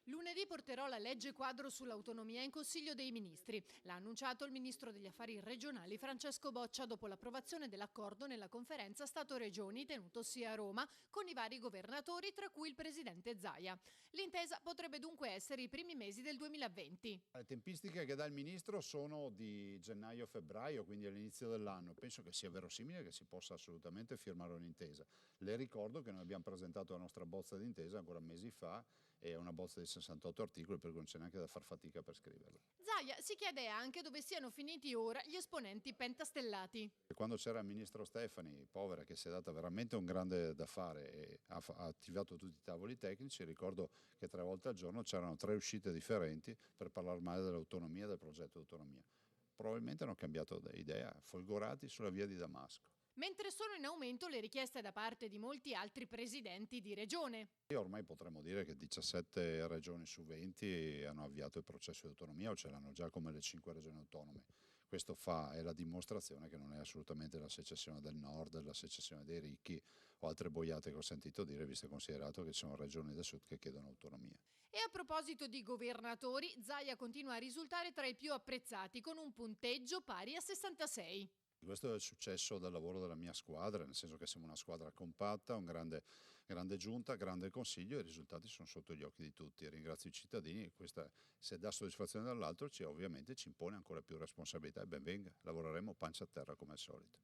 Lunedì porterò la legge quadro sull'autonomia in Consiglio dei Ministri. L'ha annunciato il ministro degli affari regionali Francesco Boccia dopo l'approvazione dell'accordo nella conferenza Stato-Regioni tenutosi a Roma con i vari governatori, tra cui il presidente Zaia. L'intesa potrebbe dunque essere i primi mesi del 2020. Le tempistiche che dà il ministro sono di gennaio-febbraio, quindi all'inizio dell'anno. Penso che sia verosimile che si possa assolutamente firmare un'intesa. Le ricordo che noi abbiamo presentato la nostra bozza di intesa ancora mesi fa, è una bozza di 68 articoli, per cui non c'è neanche da far fatica per scriverla. Zaia si chiede anche dove siano finiti ora gli esponenti pentastellati. Quando c'era il ministro Stefani, povera, che si è data veramente un grande da fare e ha attivato tutti i tavoli tecnici, ricordo che 3 volte al giorno c'erano 3 uscite differenti per parlare male dell'autonomia, del progetto di autonomia. Probabilmente hanno cambiato idea, folgorati sulla via di Damasco. Mentre sono in aumento le richieste da parte di molti altri presidenti di regione. E ormai potremmo dire che 17 regioni su 20 hanno avviato il processo di autonomia o ce l'hanno già come le 5 regioni autonome. Questo è la dimostrazione che non è assolutamente la secessione del nord, la secessione dei ricchi o altre boiate che ho sentito dire, visto e considerato che ci sono regioni del sud che chiedono autonomia. E a proposito di governatori, Zaia continua a risultare tra i più apprezzati con un punteggio pari a 66. Questo è il successo del lavoro della mia squadra, nel senso che siamo una squadra compatta, un grande giunta, grande consiglio, e i risultati sono sotto gli occhi di tutti. Ringrazio i cittadini e questa, se dà soddisfazione dall'altro, ovviamente ci impone ancora più responsabilità e ben venga, lavoreremo pancia a terra come al solito.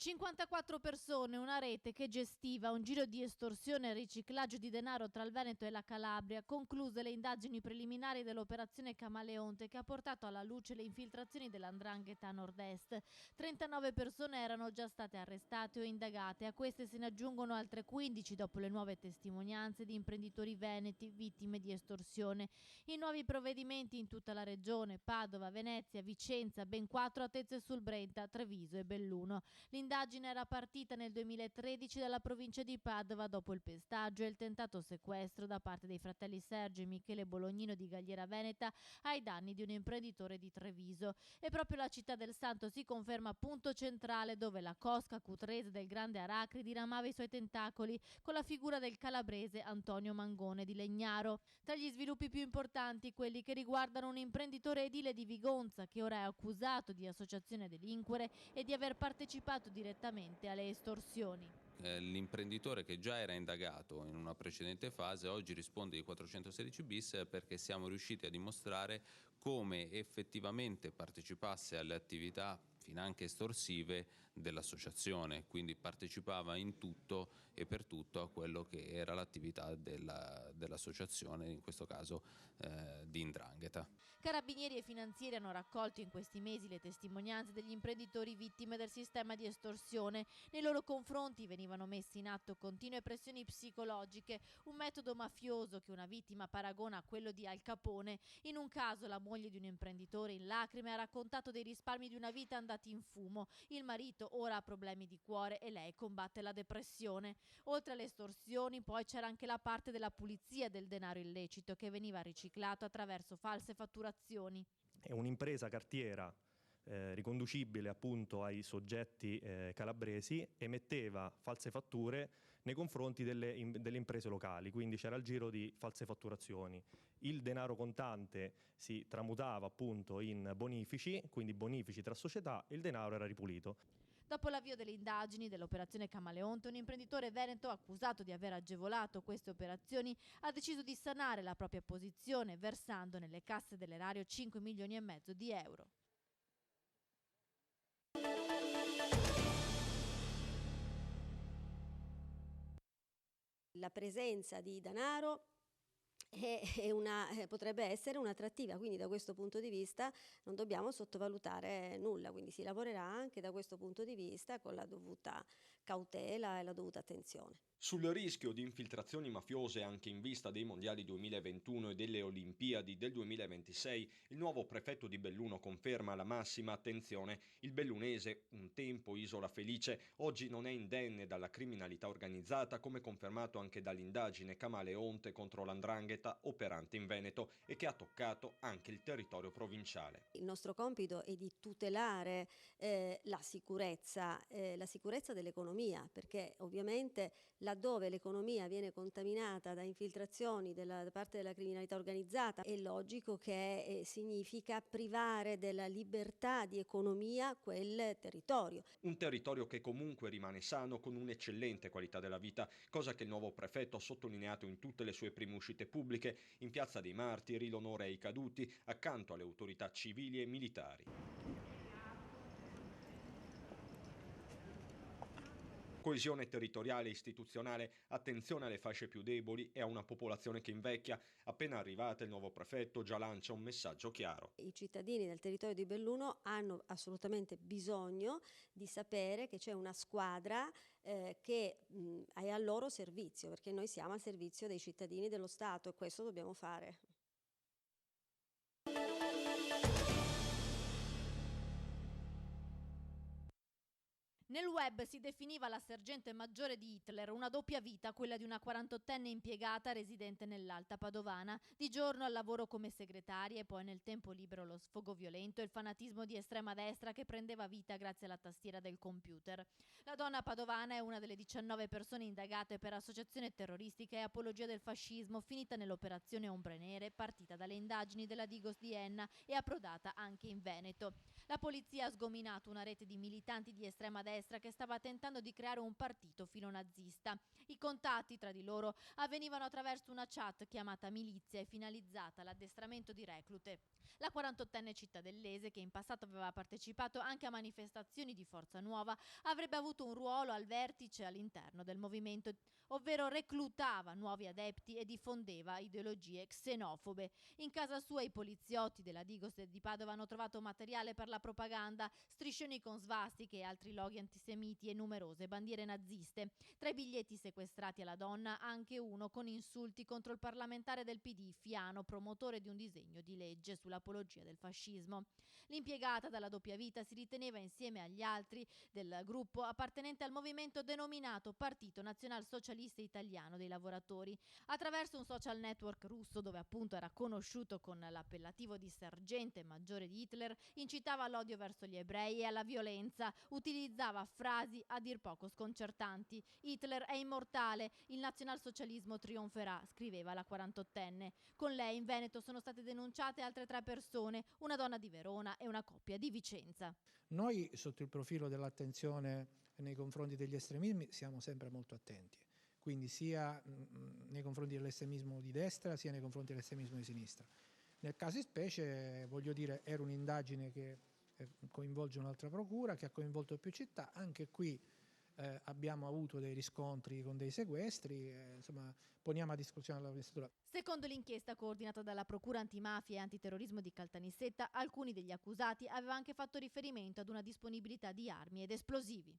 54 persone, una rete che gestiva un giro di estorsione e riciclaggio di denaro tra il Veneto e la Calabria, concluse le indagini preliminari dell'operazione Camaleonte che ha portato alla luce le infiltrazioni dell''ndrangheta a nord-est. 39 persone erano già state arrestate o indagate, a queste se ne aggiungono altre 15 dopo le nuove testimonianze di imprenditori veneti vittime di estorsione. I nuovi provvedimenti in tutta la regione, Padova, Venezia, Vicenza, ben 4 a Tezze sul Brenta, Treviso e Belluno. L'indagine era partita nel 2013 dalla provincia di Padova dopo il pestaggio e il tentato sequestro da parte dei fratelli Sergio e Michele Bolognino di Galliera Veneta ai danni di un imprenditore di Treviso. E proprio la città del Santo si conferma punto centrale dove la cosca cutrese del grande Aracri diramava i suoi tentacoli con la figura del calabrese Antonio Mangone di Legnaro. Tra gli sviluppi più importanti quelli che riguardano un imprenditore edile di Vigonza che ora è accusato di associazione a delinquere e di aver partecipato direttamente alle estorsioni. L'imprenditore che già era indagato in una precedente fase oggi risponde di 416 bis perché siamo riusciti a dimostrare come effettivamente partecipasse alle attività finanche estorsive dell'associazione, quindi partecipava in tutto e per tutto a quello che era l'attività dell'associazione, in questo caso di 'ndrangheta. Carabinieri e finanzieri hanno raccolto in questi mesi le testimonianze degli imprenditori vittime del sistema di estorsione. Nei loro confronti venivano messe in atto continue pressioni psicologiche, un metodo mafioso che una vittima paragona a quello di Al Capone. In un caso la moglie di un imprenditore in lacrime ha raccontato dei risparmi di una vita andati in fumo. Il marito ora ha problemi di cuore e lei combatte la depressione. Oltre alle estorsioni poi c'era anche la parte della pulizia del denaro illecito che veniva riciclato attraverso false fatturazioni. È un'impresa cartiera riconducibile appunto ai soggetti calabresi, emetteva false fatture nei confronti delle imprese locali, quindi c'era il giro di false fatturazioni. Il denaro contante si tramutava appunto in bonifici, quindi bonifici tra società, e il denaro era ripulito. Dopo l'avvio delle indagini dell'operazione Camaleonte, un imprenditore veneto accusato di aver agevolato queste operazioni ha deciso di sanare la propria posizione versando nelle casse dell'erario 5,5 milioni di euro. La presenza di denaro potrebbe essere un'attrattiva, quindi da questo punto di vista non dobbiamo sottovalutare nulla, quindi si lavorerà anche da questo punto di vista con la dovuta cautela e la dovuta attenzione. Sul rischio di infiltrazioni mafiose anche in vista dei mondiali 2021 e delle Olimpiadi del 2026, il nuovo prefetto di Belluno conferma la massima attenzione. Il bellunese, un tempo isola felice, oggi non è indenne dalla criminalità organizzata, come confermato anche dall'indagine Camaleonte contro l''ndrangheta operante in Veneto e che ha toccato anche il territorio provinciale. Il nostro compito è di tutelare la sicurezza dell'economia, perché ovviamente laddove l'economia viene contaminata da infiltrazioni da parte della criminalità organizzata, è logico che significa privare della libertà di economia quel territorio. Un territorio che comunque rimane sano, con un'eccellente qualità della vita, cosa che il nuovo prefetto ha sottolineato in tutte le sue prime uscite pubbliche, in Piazza dei Martiri, l'onore ai caduti, accanto alle autorità civili e militari. Coesione territoriale e istituzionale, attenzione alle fasce più deboli e a una popolazione che invecchia. Appena arrivata, il nuovo prefetto già lancia un messaggio chiaro. I cittadini del territorio di Belluno hanno assolutamente bisogno di sapere che c'è una squadra che è al loro servizio, perché noi siamo al servizio dei cittadini dello Stato e questo dobbiamo fare. Nel web si definiva la sergente maggiore di Hitler una doppia vita, quella di una 48enne impiegata residente nell'Alta Padovana, di giorno al lavoro come segretaria e poi nel tempo libero lo sfogo violento e il fanatismo di estrema destra che prendeva vita grazie alla tastiera del computer. La donna padovana è una delle 19 persone indagate per associazione terroristica e apologia del fascismo, finita nell'operazione Ombre Nere, partita dalle indagini della Digos di Enna e approdata anche in Veneto. La polizia ha sgominato una rete di militanti di estrema destra che stava tentando di creare un partito filonazista. I contatti tra di loro avvenivano attraverso una chat chiamata Milizia e finalizzata all'addestramento di reclute. La 48enne cittadellese, che in passato aveva partecipato anche a manifestazioni di Forza Nuova, avrebbe avuto un ruolo al vertice all'interno del movimento, ovvero reclutava nuovi adepti e diffondeva ideologie xenofobe. In casa sua i poliziotti della Digos di Padova hanno trovato materiale per la propaganda, striscioni con svastiche e altri loghi antisemiti e numerose bandiere naziste. Tra i biglietti sequestrati alla donna anche uno con insulti contro il parlamentare del PD Fiano, promotore di un disegno di legge sull'apologia del fascismo. L'impiegata dalla doppia vita si riteneva insieme agli altri del gruppo appartenente al movimento denominato Partito Nazional Socialista Italiano dei Lavoratori. Attraverso un social network russo, dove appunto era conosciuto con l'appellativo di sergente maggiore di Hitler, incitava all'odio verso gli ebrei e alla violenza, utilizzava frasi a dir poco sconcertanti. Hitler è immortale, il nazionalsocialismo trionferà, scriveva la 48enne. Con lei in Veneto sono state denunciate altre 3 persone, una donna di Verona e una coppia di Vicenza. Noi sotto il profilo dell'attenzione nei confronti degli estremismi siamo sempre molto attenti, quindi sia nei confronti dell'estremismo di destra sia nei confronti dell'estremismo di sinistra. Nel caso in specie, voglio dire, era un'indagine che coinvolge un'altra procura, che ha coinvolto più città, anche qui abbiamo avuto dei riscontri con dei sequestri, insomma poniamo a discussione la questura. Secondo l'inchiesta coordinata dalla Procura Antimafia e Antiterrorismo di Caltanissetta, alcuni degli accusati avevano anche fatto riferimento ad una disponibilità di armi ed esplosivi.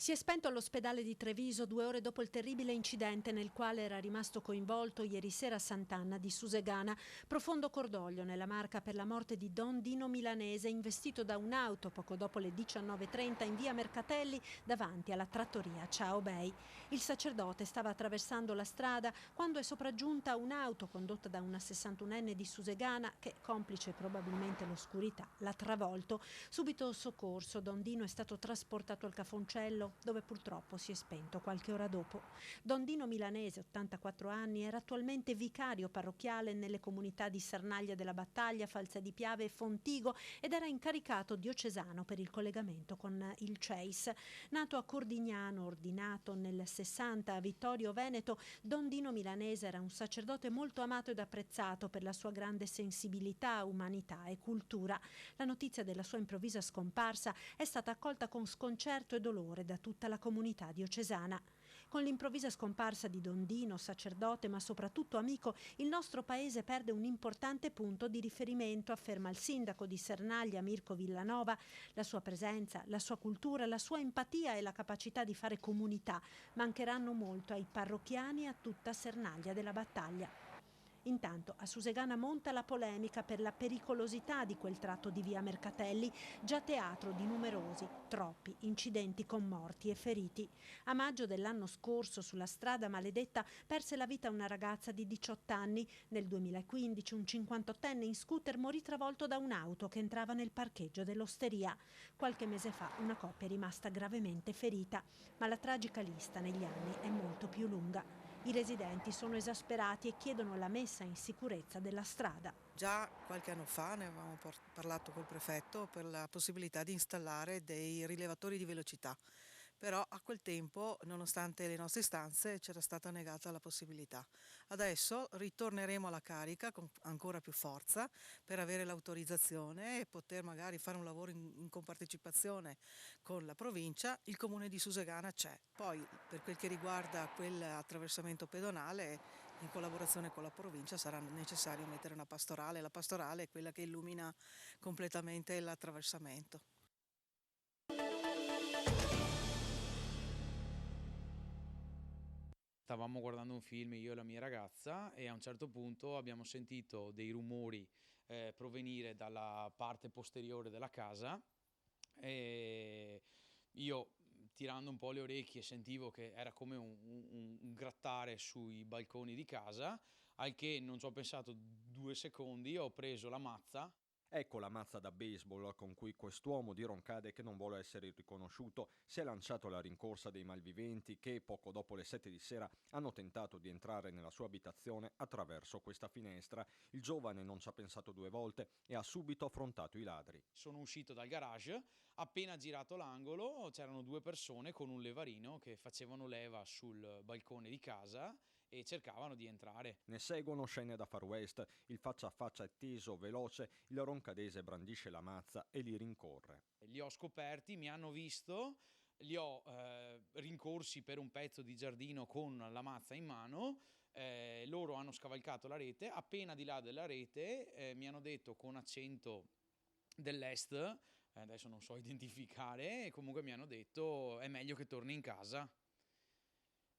Si è spento all'ospedale di Treviso 2 ore dopo il terribile incidente nel quale era rimasto coinvolto ieri sera a Sant'Anna di Susegana. Profondo cordoglio nella Marca per la morte di Don Dino Milanese, investito da un'auto poco dopo le 19:30 in via Mercatelli davanti alla trattoria Ciao Bei. Il sacerdote stava attraversando la strada quando è sopraggiunta un'auto condotta da una 61enne di Susegana che, complice probabilmente l'oscurità, l'ha travolto. Subito soccorso, Don Dino è stato trasportato al Cafoncello, dove purtroppo si è spento qualche ora dopo. Don Dino Milanese, 84 anni, era attualmente vicario parrocchiale nelle comunità di Sarnaglia della Battaglia, Falsa di Piave e Fontigo ed era incaricato diocesano per il collegamento con il CEIS. Nato a Cordignano, ordinato nel 60 a Vittorio Veneto, Don Dino Milanese era un sacerdote molto amato ed apprezzato per la sua grande sensibilità, umanità e cultura. La notizia della sua improvvisa scomparsa è stata accolta con sconcerto e dolore da tutta la comunità diocesana. Con l'improvvisa scomparsa di Don Dino, sacerdote ma soprattutto amico, il nostro paese perde un importante punto di riferimento, afferma il sindaco di Sernaglia, Mirko Villanova. La sua presenza, la sua cultura, la sua empatia e la capacità di fare comunità mancheranno molto ai parrocchiani e a tutta Sernaglia della Battaglia. Intanto a Susegana monta la polemica per la pericolosità di quel tratto di via Mercatelli, già teatro di numerosi, troppi incidenti con morti e feriti. A maggio dell'anno scorso sulla strada maledetta perse la vita una ragazza di 18 anni. Nel 2015 un 58enne in scooter morì travolto da un'auto che entrava nel parcheggio dell'osteria. Qualche mese fa una coppia è rimasta gravemente ferita, ma la tragica lista negli anni è molto più lunga. I residenti sono esasperati e chiedono la messa in sicurezza della strada. Già qualche anno fa ne avevamo parlato col prefetto per la possibilità di installare dei rilevatori di velocità, però a quel tempo, nonostante le nostre istanze, c'era stata negata la possibilità. Adesso ritorneremo alla carica con ancora più forza per avere l'autorizzazione e poter magari fare un lavoro in compartecipazione con la provincia. Il comune di Susegana c'è. Poi per quel che riguarda quell'attraversamento pedonale, in collaborazione con la provincia sarà necessario mettere una pastorale. La pastorale è quella che illumina completamente l'attraversamento. Stavamo guardando un film, io e la mia ragazza, e a un certo punto abbiamo sentito dei rumori provenire dalla parte posteriore della casa e io, tirando un po' le orecchie, sentivo che era come un grattare sui balconi di casa, al che non ci ho pensato 2 secondi, ho preso la mazza. Ecco la mazza da baseball con cui quest'uomo di Roncade, che non vuole essere riconosciuto, si è lanciato alla rincorsa dei malviventi che, poco dopo le 7 di sera, hanno tentato di entrare nella sua abitazione attraverso questa finestra. Il giovane non ci ha pensato 2 volte e ha subito affrontato i ladri. Sono uscito dal garage, appena girato l'angolo c'erano 2 persone con un levarino che facevano leva sul balcone di casa e cercavano di entrare. Ne seguono scene da Far West, il faccia a faccia è teso, veloce, il roncadese brandisce la mazza e li rincorre. Li ho scoperti, mi hanno visto, li ho rincorsi per un pezzo di giardino con la mazza in mano, loro hanno scavalcato la rete, appena di là della rete mi hanno detto con accento dell'est, adesso non so identificare, comunque mi hanno detto è meglio che torni in casa.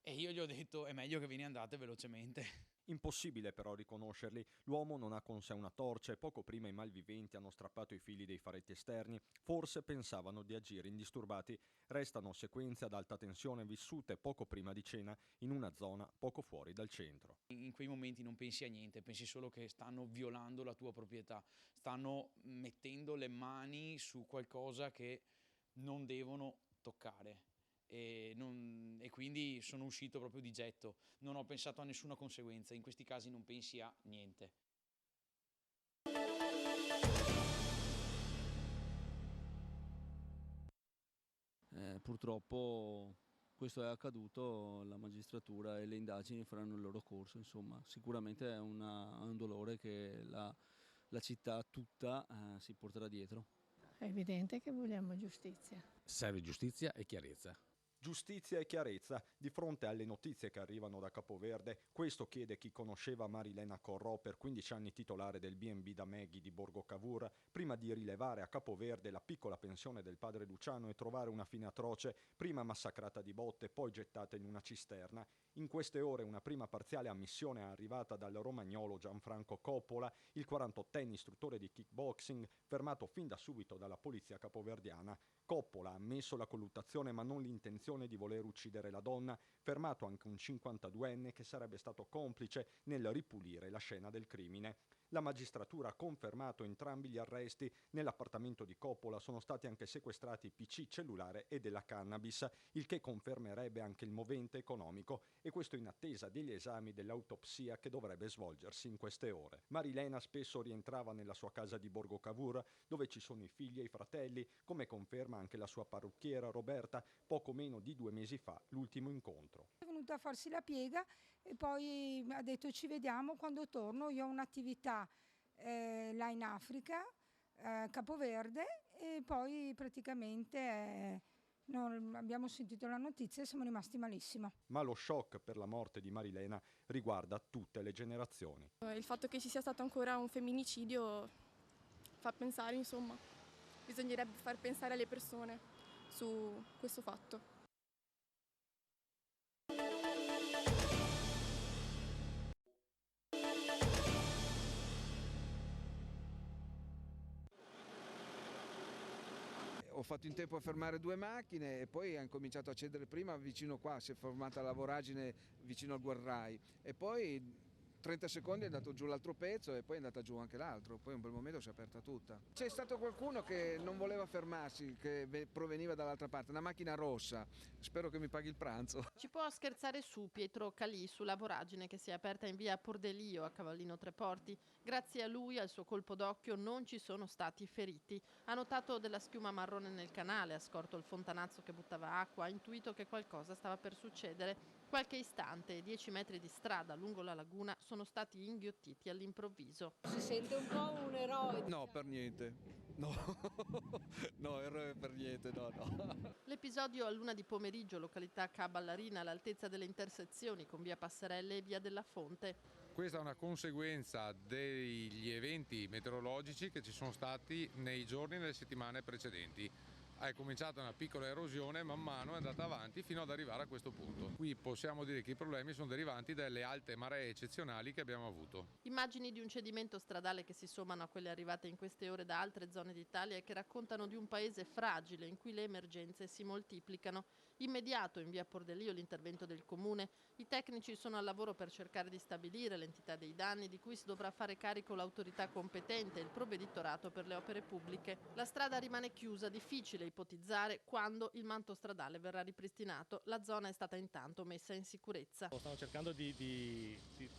E io gli ho detto è meglio che ve ne andate velocemente. Impossibile però riconoscerli, l'uomo non ha con sé una torcia e poco prima i malviventi hanno strappato i fili dei faretti esterni, forse pensavano di agire indisturbati. Restano sequenze ad alta tensione vissute poco prima di cena in una zona poco fuori dal centro. In quei momenti non pensi a niente, pensi solo che stanno violando la tua proprietà, stanno mettendo le mani su qualcosa che non devono toccare. E quindi sono uscito proprio di getto, non ho pensato a nessuna conseguenza, in questi casi non pensi a niente. Purtroppo questo è accaduto, la magistratura e le indagini faranno il loro corso, insomma sicuramente è un dolore che la città tutta si porterà dietro. È evidente che vogliamo giustizia. Serve giustizia e chiarezza. Giustizia e chiarezza di fronte alle notizie che arrivano da Capoverde. Questo chiede chi conosceva Marilena Corrò, per 15 anni titolare del B&B da Meghi di Borgo Cavour, prima di rilevare a Capoverde la piccola pensione del padre Luciano e trovare una fine atroce, prima massacrata di botte, poi gettata in una cisterna. In queste ore una prima parziale ammissione è arrivata dal romagnolo Gianfranco Coppola, il 48enne istruttore di kickboxing, fermato fin da subito dalla polizia capoverdiana. Coppola ha ammesso la colluttazione ma non l'intenzione di voler uccidere la donna, fermato anche un 52enne che sarebbe stato complice nel ripulire la scena del crimine. La magistratura ha confermato entrambi gli arresti. Nell'appartamento di Coppola sono stati anche sequestrati PC, cellulare e della cannabis, il che confermerebbe anche il movente economico, e questo in attesa degli esami dell'autopsia che dovrebbe svolgersi in queste ore. Marilena spesso rientrava nella sua casa di Borgo Cavour, dove ci sono i figli e i fratelli, come conferma anche la sua parrucchiera Roberta, poco meno di 2 mesi fa, l'ultimo incontro. È venuta a farsi la piega e poi ha detto ci vediamo quando torno, io ho un'attività là in Africa, Capoverde, e poi praticamente abbiamo sentito la notizia e siamo rimasti malissimo. Ma lo shock per la morte di Marilena riguarda tutte le generazioni. Il fatto che ci sia stato ancora un femminicidio fa pensare, insomma, bisognerebbe far pensare alle persone su questo fatto. Ho fatto in tempo a fermare 2 macchine e poi hanno cominciato a cedere prima vicino qua, si è formata la voragine vicino al guardrail e poi 30 secondi è andato giù l'altro pezzo e poi è andata giù anche l'altro, poi in quel momento si è aperta tutta. C'è stato qualcuno che non voleva fermarsi, che proveniva dall'altra parte, una macchina rossa, spero che mi paghi il pranzo. Ci può scherzare su Pietro Calì sulla voragine che si è aperta in via Pordelio a Cavallino Treporti. Grazie a lui, al suo colpo d'occhio, non ci sono stati feriti. Ha notato della schiuma marrone nel canale, ha scorto il fontanazzo che buttava acqua, ha intuito che qualcosa stava per succedere. Qualche istante e 10 metri di strada lungo la laguna sono stati inghiottiti all'improvviso. Si sente un po' un eroe. No, per niente. No, no, eroe per niente, no. L'episodio a luna di pomeriggio, località Ca' Ballarina, all'altezza delle intersezioni con via Passerelle e via della Fonte. Questa è una conseguenza degli eventi meteorologici che ci sono stati nei giorni e nelle settimane precedenti. È cominciata una piccola erosione, man mano è andata avanti fino ad arrivare a questo punto. Qui possiamo dire che i problemi sono derivanti dalle alte maree eccezionali che abbiamo avuto. Immagini di un cedimento stradale che si sommano a quelle arrivate in queste ore da altre zone d'Italia e che raccontano di un paese fragile in cui le emergenze si moltiplicano. Immediato in via Pordelio l'intervento del comune. I tecnici sono al lavoro per cercare di stabilire l'entità dei danni di cui si dovrà fare carico l'autorità competente e il provveditorato per le opere pubbliche. La strada rimane chiusa, difficile ipotizzare quando il manto stradale verrà ripristinato. La zona è stata intanto messa in sicurezza. Stanno cercando di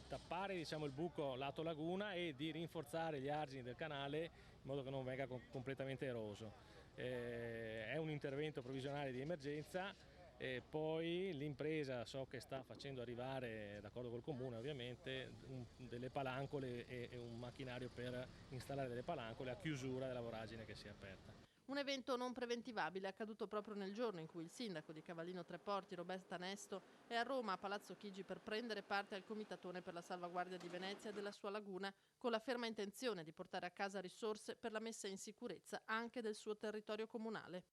tappare il buco lato laguna e di rinforzare gli argini del canale in modo che non venga completamente eroso. È un intervento provvisionale di emergenza e poi l'impresa so che sta facendo arrivare, d'accordo col comune ovviamente, delle palancole e un macchinario per installare delle palancole a chiusura della voragine che si è aperta. Un evento non preventivabile accaduto proprio nel giorno in cui il sindaco di Cavallino Treporti, Roberta Nesto, è a Roma a Palazzo Chigi per prendere parte al comitatone per la salvaguardia di Venezia e della sua laguna, con la ferma intenzione di portare a casa risorse per la messa in sicurezza anche del suo territorio comunale.